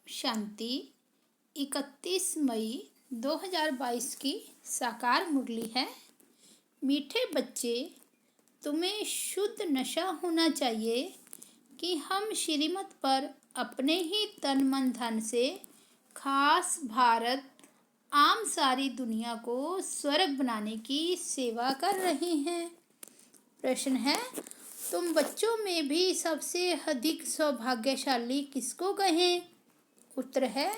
शांति 31 मई 2022 की साकार मुरली है। मीठे बच्चे, तुम्हें शुद्ध नशा होना चाहिए कि हम श्रीमत पर अपने ही तन मन धन से खास भारत आम सारी दुनिया को स्वर्ग बनाने की सेवा कर रहे हैं। प्रश्न है, तुम बच्चों में भी सबसे अधिक सौभाग्यशाली किसको कहें? उत्तर है,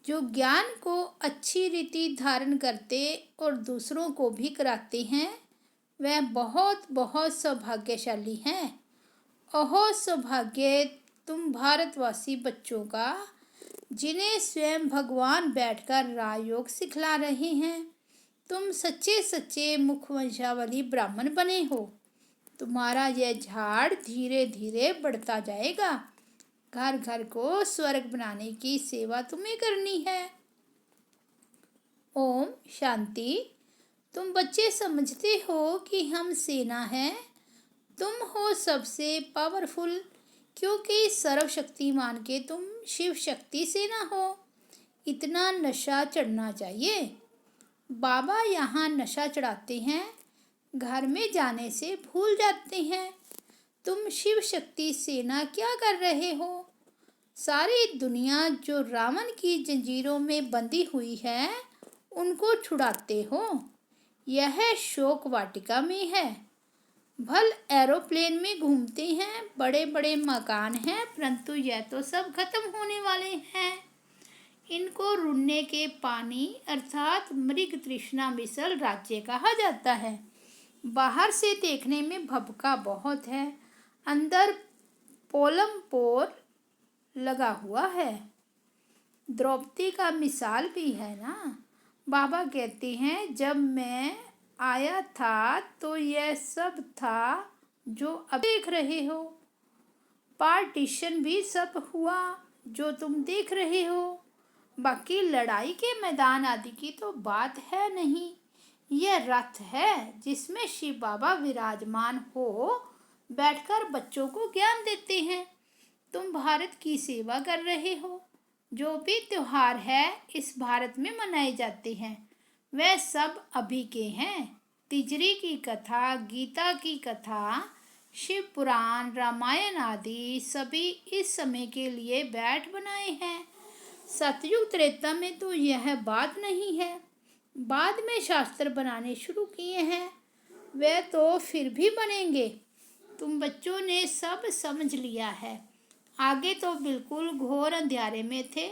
जो ज्ञान को अच्छी रीति धारण करते और दूसरों को भी कराते हैं, वह बहुत बहुत सौभाग्यशाली हैं। ओहो सौभाग्य तुम भारतवासी बच्चों का, जिन्हें स्वयं भगवान बैठकर राजयोग सिखला रहे हैं। तुम सच्चे सच्चे मुखवंशावली ब्राह्मण बने हो। तुम्हारा यह झाड़ धीरे धीरे बढ़ता जाएगा। घर घर को स्वर्ग बनाने की सेवा तुम्हें करनी है। ओम शांति। तुम बच्चे समझते हो कि हम सेना हैं। तुम हो सबसे पावरफुल, क्योंकि सर्वशक्तिमान के तुम शिव शक्ति सेना हो। इतना नशा चढ़ना चाहिए। बाबा यहाँ नशा चढ़ाते हैं, घर में जाने से भूल जाते हैं। तुम शिव शक्ति सेना क्या कर रहे हो? सारी दुनिया जो रावण की जंजीरों में बंधी हुई है, उनको छुड़ाते हो। यह शोक वाटिका में है। भल एरोप्लेन में घूमते हैं, बड़े बड़े मकान हैं, परंतु यह तो सब खत्म होने वाले हैं। इनको रुनने के पानी अर्थात मृग तृष्णा मिसल राज्य कहा जाता है। बाहर से देखने में भभका बहुत है, अंदर पोलम पोर लगा हुआ है। द्रौपदी का मिसाल भी है ना। बाबा कहते हैं, जब मैं आया था तो यह सब था जो अब देख रहे हो। पार्टीशन भी सब हुआ जो तुम देख रहे हो। बाकी लड़ाई के मैदान आदि की तो बात है नहीं। यह रथ है जिसमें शिव बाबा विराजमान हो बैठकर बच्चों को ज्ञान देते हैं। तुम भारत की सेवा कर रहे हो। जो भी त्योहार है इस भारत में मनाए जाते हैं, वह सब अभी के हैं। तिजरी की कथा, गीता की कथा, शिव पुराण, रामायण आदि सभी इस समय के लिए बैठ बनाए हैं। सतयुग त्रेता में तो यह बात नहीं है। बाद में शास्त्र बनाने शुरू किए हैं, वे तो फिर भी बनेंगे। तुम बच्चों ने सब समझ लिया है। आगे तो बिल्कुल घोर अंधेरे में थे।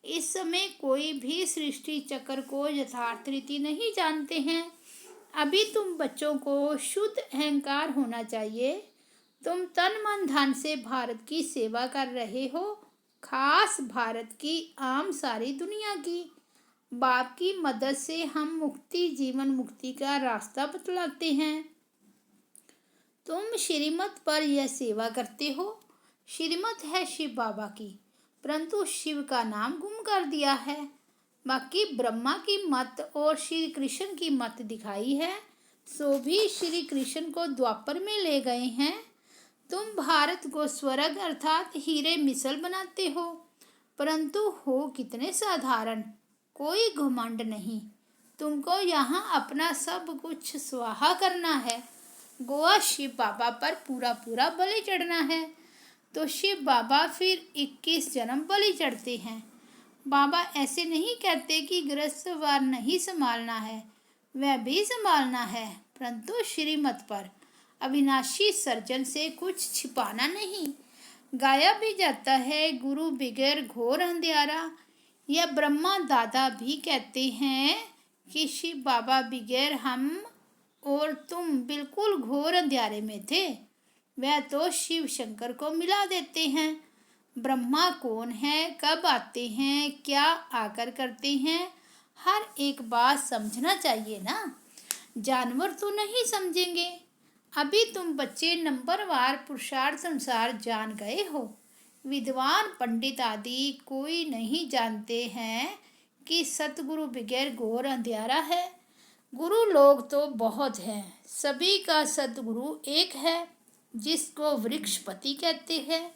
इस समय कोई भी सृष्टि चक्र को यथार्थ रीति नहीं जानते हैं। अभी तुम बच्चों को शुद्ध अहंकार होना चाहिए। तुम तन मन धन से भारत की सेवा कर रहे हो, खास भारत की आम सारी दुनिया की। बाप की मदद से हम मुक्ति जीवन मुक्ति का रास्ता बतलाते हैं। तुम श्रीमत पर यह सेवा करते हो। श्रीमत है शिव बाबा की, परंतु शिव का नाम गुम कर दिया है। बाकी ब्रह्मा की मत और श्री कृष्ण की मत दिखाई है, सो भी श्री कृष्ण को द्वापर में ले गए हैं। तुम भारत को स्वर्ग अर्थात हीरे मिसल बनाते हो, परंतु हो कितने साधारण। कोई घमंड नहीं। तुमको यहाँ अपना सब कुछ स्वाहा करना है। गोवा शिव बाबा पर पूरा पूरा बलि चढ़ना है, तो शिव बाबा फिर 21 जन्म बलि चढ़ते हैं। बाबा ऐसे नहीं कहते कि गृहस्थवार नहीं संभालना है, वह भी संभालना है, परंतु श्रीमत पर अविनाशी सर्जन से कुछ छिपाना नहीं। गाया भी जाता है, गुरु बिगैर घोर अंधेरा। यह ब्रह्मा दादा भी कहते हैं कि शिव बाबा बिगैर हम और तुम बिल्कुल घोर अंधेरे में थे। वह तो शिव शंकर को मिला देते हैं। ब्रह्मा कौन है, कब आते हैं, क्या आकर करते हैं, हर एक बात समझना चाहिए ना। जानवर तो नहीं समझेंगे। अभी तुम बच्चे नंबरवार पुरुषार्थ अनुसार जान गए हो। विद्वान पंडित आदि कोई नहीं जानते हैं कि सतगुरु बगैर घोर अंधेरा है। गुरु लोग तो बहुत हैं, सभी का सतगुरु एक है, जिसको वृक्षपति कहते हैं।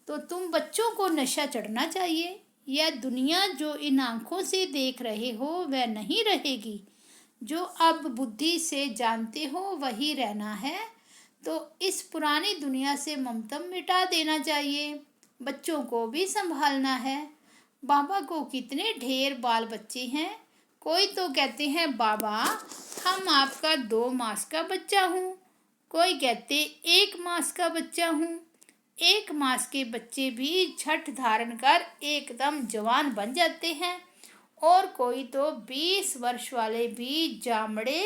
तो तुम बच्चों को नशा चढ़ना चाहिए। यह दुनिया जो इन आँखों से देख रहे हो वह नहीं रहेगी। जो अब बुद्धि से जानते हो वही रहना है। तो इस पुरानी दुनिया से ममतम मिटा देना चाहिए। बच्चों को भी संभालना है। बाबा को कितने ढेर बाल बच्चे हैं। कोई तो कहते हैं बाबा हम आपका 2 मास का बच्चा हूँ। कोई कहते 1 मास का बच्चा हूँ। 1 मास के बच्चे भी छठ धारण कर एकदम जवान बन जाते हैं। और कोई तो 20 वर्ष वाले भी जामड़े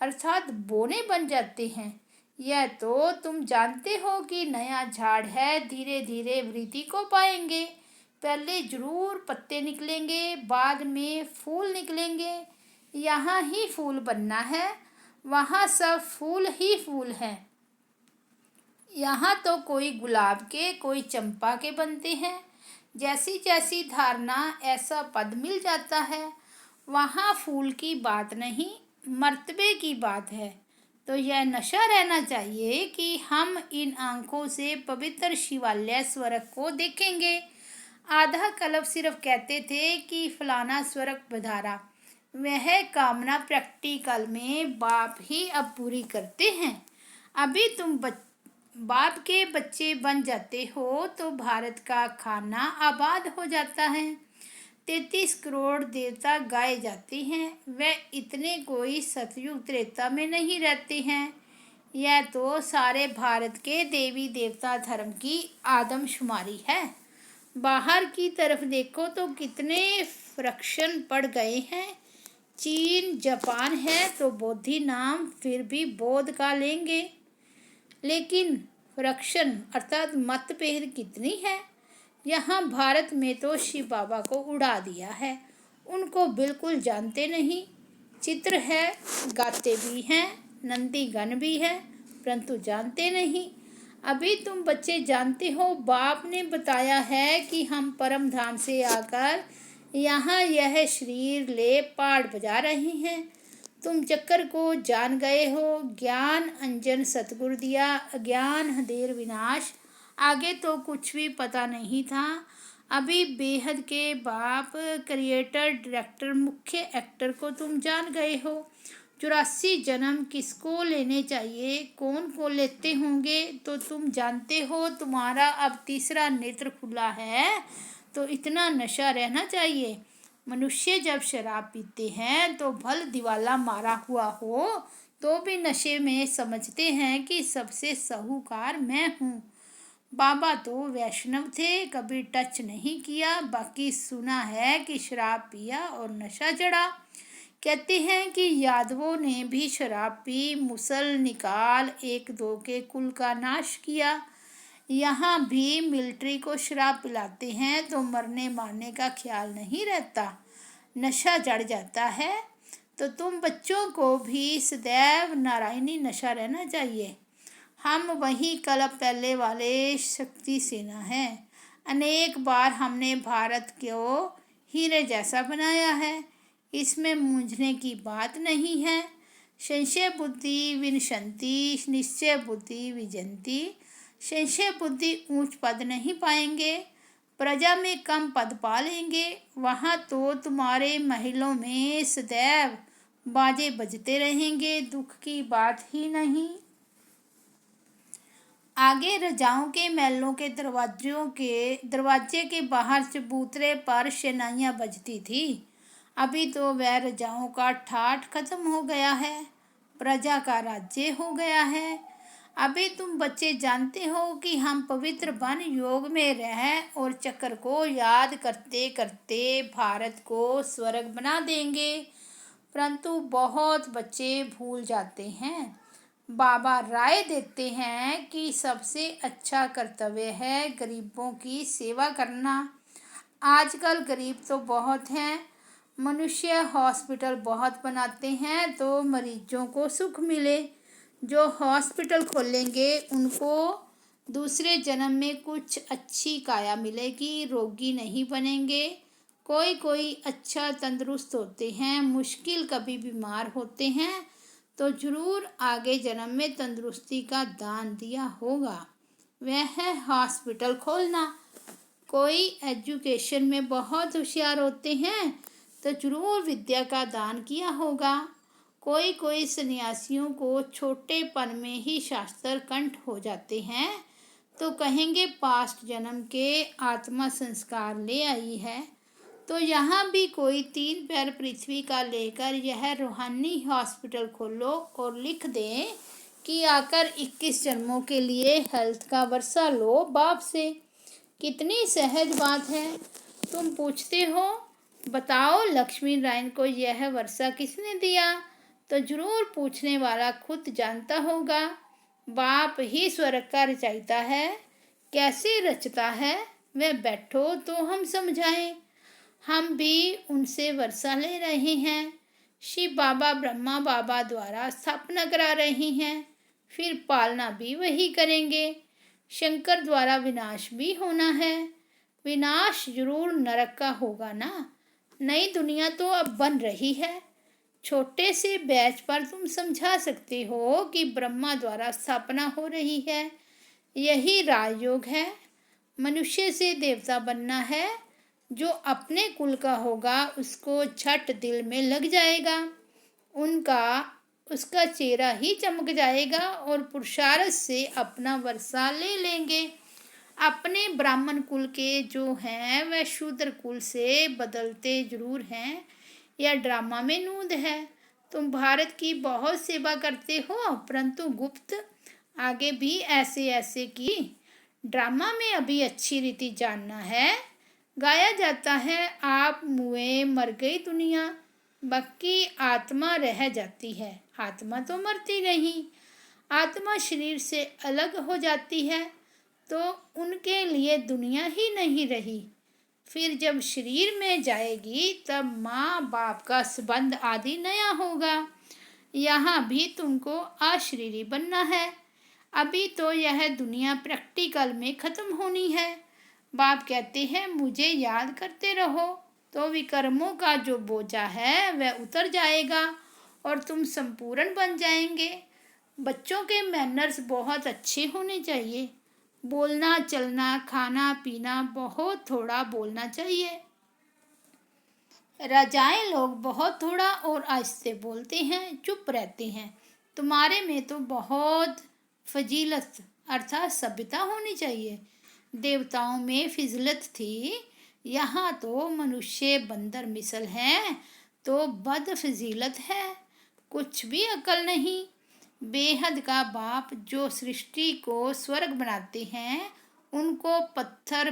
अर्थात बोने बन जाते हैं। यह तो तुम जानते हो कि नया झाड़ है, धीरे धीरे वृद्धि को पाएंगे। पहले जरूर पत्ते निकलेंगे, बाद में फूल निकलेंगे। यहाँ ही फूल बनना है, वहाँ सब फूल ही फूल हैं। यहाँ तो कोई गुलाब के, कोई चंपा के बनते हैं। जैसी जैसी धारणा ऐसा पद मिल जाता है। वहाँ फूल की बात नहीं, मर्तबे की बात है। तो यह नशा रहना चाहिए कि हम इन आँखों से पवित्र शिवालय स्वर्ग को देखेंगे। आधा कल्प सिर्फ कहते थे कि फलाना स्वर्ग पधारा। वह कामना प्रैक्टिकल में बाप ही अब पूरी करते हैं। अभी तुम बाप के बच्चे बन जाते हो तो भारत का खाना आबाद हो जाता है। 33 करोड़ देवता गाए जाते हैं। वे इतने कोई सतयुग त्रेता में नहीं रहते हैं। यह तो सारे भारत के देवी देवता धर्म की आदमशुमारी है। बाहर की तरफ देखो तो कितने फ्रैक्शन पड़ गए हैं। चीन जापान है तो बोधि नाम फिर भी बोध का लेंगे। लेकिन फ्रैक्शन अर्थात मतभेद कितनी है। यहाँ भारत में तो शिव बाबा को उड़ा दिया है। उनको बिल्कुल जानते नहीं। चित्र है, गाते भी हैं, नंदीगण भी है, परंतु जानते नहीं। अभी तुम बच्चे जानते हो, बाप ने बताया है कि हम परम धाम से आकर यहाँ यह शरीर ले पाठ बजा रहे हैं। तुम चक्कर को जान गए हो। ज्ञान अंजन सतगुरु दिया, अज्ञान अंधेर विनाश। आगे तो कुछ भी पता नहीं था। अभी बेहद के बाप, क्रिएटर, डायरेक्टर, मुख्य एक्टर को तुम जान गए हो। 84 जन्म किसको लेने चाहिए, कौन को लेते होंगे तो तुम जानते हो। तुम्हारा अब तीसरा नेत्र खुला है तो इतना नशा रहना चाहिए। मनुष्य जब शराब पीते हैं तो भल दिवाला मारा हुआ हो तो भी नशे में समझते हैं कि सबसे साहूकार मैं हूँ। बाबा तो वैष्णव थे, कभी टच नहीं किया। बाकी सुना है कि शराब पिया और नशा चढ़ा। कहते हैं कि यादवों ने भी शराब पी, मुसल निकाल 1-2 के कुल का नाश किया। यहाँ भी मिलिट्री को शराब पिलाते हैं तो मरने मारने का ख्याल नहीं रहता, नशा चढ़ जाता है। तो तुम बच्चों को भी सदैव नारायणी नशा रहना चाहिए। हम वही कल्प पहले वाले शक्ति सेना हैं। अनेक बार हमने भारत को हीरे जैसा बनाया है, इसमें मूंझने की बात नहीं है। संशय बुद्धि विनशंति, निश्चय बुद्धि विजंती। संशय बुद्धि ऊंच पद नहीं पाएंगे, प्रजा में कम पद पा लेंगे। वहाँ तो तुम्हारे महलों में सदैव बाजे बजते रहेंगे, दुख की बात ही नहीं। आगे रजाओं के महलों के दरवाजे के बाहर चबूतरे पर शहनाइयाँ बजती थी। अभी तो वह रजाओं का ठाठ खत्म हो गया है, प्रजा का राज्य हो गया है। अभी तुम बच्चे जानते हो कि हम पवित्र वन योग में रह और चक्र को याद करते करते भारत को स्वर्ग बना देंगे। परंतु बहुत बच्चे भूल जाते हैं। बाबा राय देते हैं कि सबसे अच्छा कर्तव्य है गरीबों की सेवा करना। आजकल गरीब तो बहुत हैं। मनुष्य हॉस्पिटल बहुत बनाते हैं तो मरीजों को सुख मिले। जो हॉस्पिटल खोलेंगे उनको दूसरे जन्म में कुछ अच्छी काया मिलेगी, रोगी नहीं बनेंगे। कोई कोई अच्छा तंदुरुस्त होते हैं, मुश्किल कभी बीमार होते हैं तो जरूर आगे जन्म में तंदुरुस्ती का दान दिया होगा। वह है हॉस्पिटल खोलना। कोई एजुकेशन में बहुत होशियार होते हैं तो जरूर विद्या का दान किया होगा। कोई कोई सन्यासियों को छोटेपन में ही शास्त्र कंठ हो जाते हैं तो कहेंगे पास्ट जन्म के आत्मा संस्कार ले आई है। तो यहाँ भी कोई 3 पैर पृथ्वी का लेकर यह रूहानी हॉस्पिटल खोलो और लिख दें कि आकर 21 जन्मों के लिए हेल्थ का वर्षा लो बाप से। कितनी सहज बात है। तुम पूछते हो बताओ लक्ष्मी नारायण को यह वर्षा किसने दिया, तो जरूर पूछने वाला खुद जानता होगा। बाप ही स्वर्ग का रचयिता है, कैसे रचता है वह बैठो तो हम समझाएं। हम भी उनसे वर्षा ले रहे हैं। शिव बाबा ब्रह्मा बाबा द्वारा स्थापना करा रहे हैं, फिर पालना भी वही करेंगे। शंकर द्वारा विनाश भी होना है। विनाश जरूर नरक का होगा ना। नई दुनिया तो अब बन रही है। छोटे से बैच पर तुम समझा सकते हो कि ब्रह्मा द्वारा स्थापना हो रही है। यही राजयोग है। मनुष्य से देवता बनना है। जो अपने कुल का होगा उसको झट दिल में लग जाएगा। उसका चेहरा ही चमक जाएगा और पुरुषार्थ से अपना वर्षा ले लेंगे। अपने ब्राह्मण कुल के जो हैं वह शूद्र कुल से बदलते जरूर हैं। यह ड्रामा में नूंद है। तुम भारत की बहुत सेवा करते हो परंतु गुप्त आगे भी ऐसे ऐसे की। ड्रामा में अभी अच्छी रीति जानना है। गाया जाता है आप मुए मर गई दुनिया, बाकी आत्मा रह जाती है। आत्मा तो मरती नहीं। आत्मा शरीर से अलग हो जाती है तो उनके लिए दुनिया ही नहीं रही। फिर जब शरीर में जाएगी तब माँ बाप का संबंध आदि नया होगा। यहाँ भी तुमको अशरीरी बनना है। अभी तो यह दुनिया प्रैक्टिकल में ख़त्म होनी है। बाप कहते हैं मुझे याद करते रहो तो विकर्मों का जो बोझा है वह उतर जाएगा और तुम संपूर्ण बन जाएंगे। बच्चों के मैनर्स बहुत अच्छे होने चाहिए। बोलना चलना खाना पीना बहुत थोड़ा बोलना चाहिए। राजाएं लोग बहुत थोड़ा और आहिस्ते बोलते हैं, चुप रहते हैं। तुम्हारे में तो बहुत फजीलत अर्थात सभ्यता होनी चाहिए। देवताओं में फिजलत थी, यहाँ तो मनुष्य बंदर मिसल हैं तो बद फजीलत है। कुछ भी अकल नहीं। बेहद का बाप जो सृष्टि को स्वर्ग बनाते हैं उनको पत्थर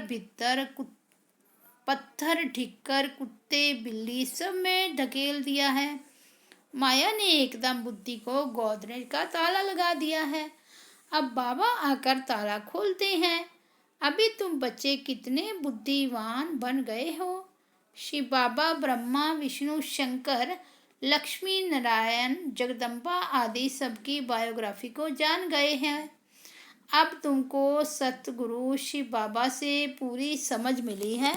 ढिक्कर कुत्ते बिल्ली सब में ढकेल दिया है। माया ने एकदम बुद्धि को गोदरेज का ताला लगा दिया है। अब बाबा आकर ताला खोलते हैं। अभी तुम बच्चे कितने बुद्धिवान बन गए हो। शिव बाबा ब्रह्मा विष्णु शंकर लक्ष्मी नारायण जगदम्बा आदि सबकी बायोग्राफी को जान गए हैं। अब तुमको सतगुरु शिव बाबा से पूरी समझ मिली है।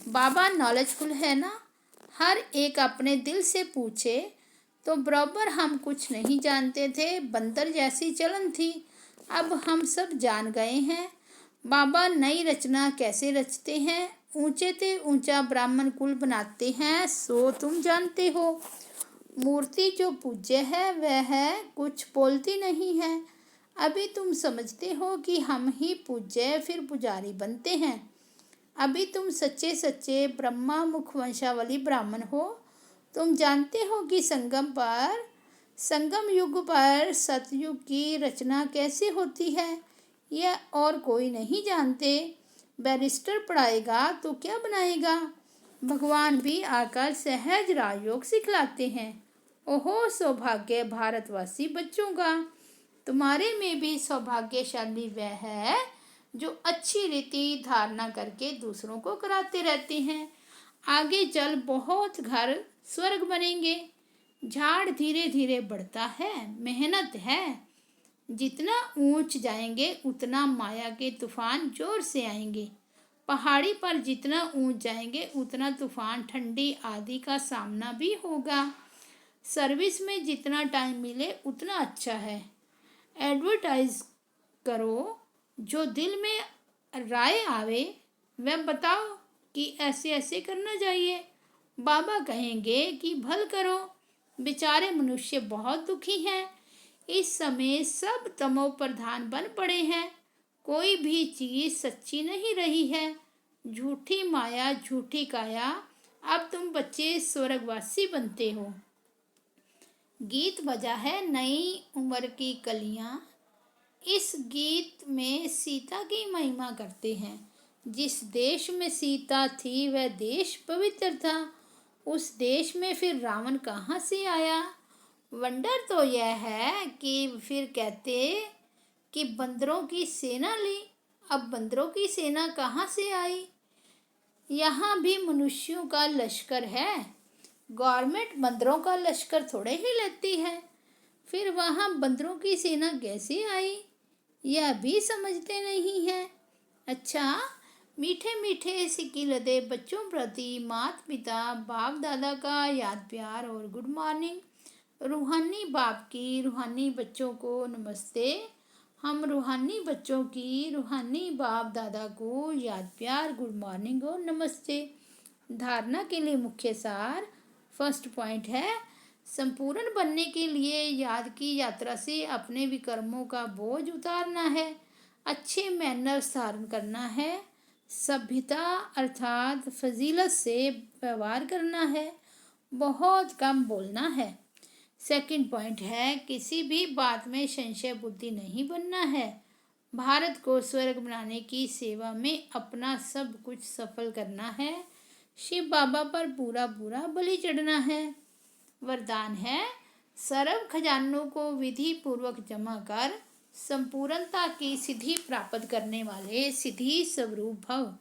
बाबा नॉलेजफुल है ना। हर एक अपने दिल से पूछे तो बराबर हम कुछ नहीं जानते थे, बंदर जैसी चलन थी। अब हम सब जान गए हैं। बाबा नई रचना कैसे रचते हैं, ऊंचे ते ऊंचा ब्राह्मण कुल बनाते हैं, सो तुम जानते हो। मूर्ति जो पूज्य है वह कुछ बोलती नहीं है। अभी तुम समझते हो कि हम ही पूज्य फिर पुजारी बनते हैं। अभी तुम सच्चे सच्चे ब्रह्मा मुख वंशावली ब्राह्मण हो। तुम जानते हो कि संगम युग पर सतयुग की रचना कैसे होती है, यह और कोई नहीं जानते। बैरिस्टर पढ़ाएगा तो क्या बनाएगा। भगवान भी आकर सहज राजयोग सिखलाते हैं। ओहो सौभाग्य भारतवासी बच्चों का। तुम्हारे में भी सौभाग्यशाली वह है जो अच्छी रीति धारणा करके दूसरों को कराते रहते हैं। आगे चल बहुत घर स्वर्ग बनेंगे। झाड़ धीरे धीरे बढ़ता है, मेहनत है। जितना ऊंच जाएंगे उतना माया के तूफान जोर से आएंगे। पहाड़ी पर जितना ऊंच जाएंगे उतना तूफान ठंडी आदि का सामना भी होगा। सर्विस में जितना टाइम मिले उतना अच्छा है। एडवर्टाइज करो, जो दिल में राय आवे वह बताओ कि ऐसे ऐसे करना चाहिए। बाबा कहेंगे कि भल करो। बेचारे मनुष्य बहुत दुखी हैं। इस समय सब तमो प्रधान बन पड़े हैं। कोई भी चीज सच्ची नहीं रही है। झूठी माया, झूठी काया। अब तुम बच्चे स्वर्गवासी बनते हो। गीत बजा है नई उम्र की कलियां। इस गीत में सीता की महिमा करते हैं। जिस देश में सीता थी वह देश पवित्र था। उस देश में फिर रावण कहाँ से आया? वंडर तो यह है कि फिर कहते कि बंदरों की सेना ली। अब बंदरों की सेना कहाँ से आई? यहाँ भी मनुष्यों का लश्कर है। गवर्नमेंट बंदरों का लश्कर थोड़े ही लेती है। फिर वहाँ बंदरों की सेना कैसे आई, यह भी समझते नहीं है। अच्छा, मीठे मीठे सिक्की लदे बच्चों प्रति माता पिता बाप दादा का याद प्यार और गुड मॉर्निंग। रूहानी बाप की रूहानी बच्चों को नमस्ते। हम रूहानी बच्चों की रूहानी बाप दादा को याद प्यार गुड मॉर्निंग और नमस्ते। धारणा के लिए मुख्य सार। फर्स्ट पॉइंट है, संपूर्ण बनने के लिए याद की यात्रा से अपने विकर्मों का बोझ उतारना है। अच्छे मैनर्स धारण करना है। सभ्यता अर्थात फजीलत से व्यवहार करना है। बहुत कम बोलना है। सेकंड पॉइंट है, किसी भी बात में संशय बुद्धि नहीं बनना है। भारत को स्वर्ग बनाने की सेवा में अपना सब कुछ सफल करना है। शिव बाबा पर पूरा पूरा बलि चढ़ना है। वरदान है, सर्व खजानों को विधि पूर्वक जमा कर संपूर्णता की सिद्धि प्राप्त करने वाले सिद्धि स्वरूप भव।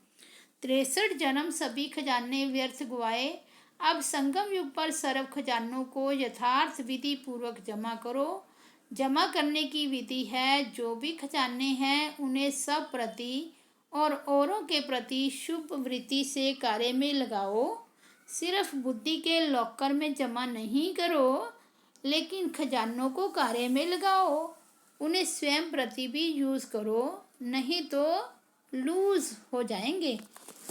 63 जन्म सभी खजाने व्यर्थ गुआए। अब संगम युग पर सर्व खजानों को यथार्थ विधि पूर्वक जमा करो। जमा करने की विधि है, जो भी खजाने हैं उन्हें सब प्रति और औरों के प्रति शुभ वृत्ति से कार्य में लगाओ। सिर्फ बुद्धि के लॉकर में जमा नहीं करो, लेकिन खजानों को कार्य में लगाओ। उन्हें स्वयं प्रति भी यूज़ करो, नहीं तो लूज हो जाएंगे।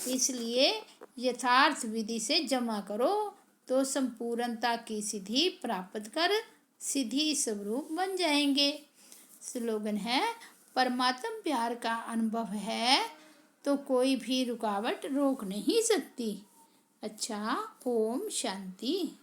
इसलिए यथार्थ विधि से जमा करो तो संपूर्णता की सिद्धि प्राप्त कर सिद्धि स्वरूप बन जाएंगे। स्लोगन है, परमात्म प्यार का अनुभव है तो कोई भी रुकावट रोक नहीं सकती। अच्छा, ओम शांति।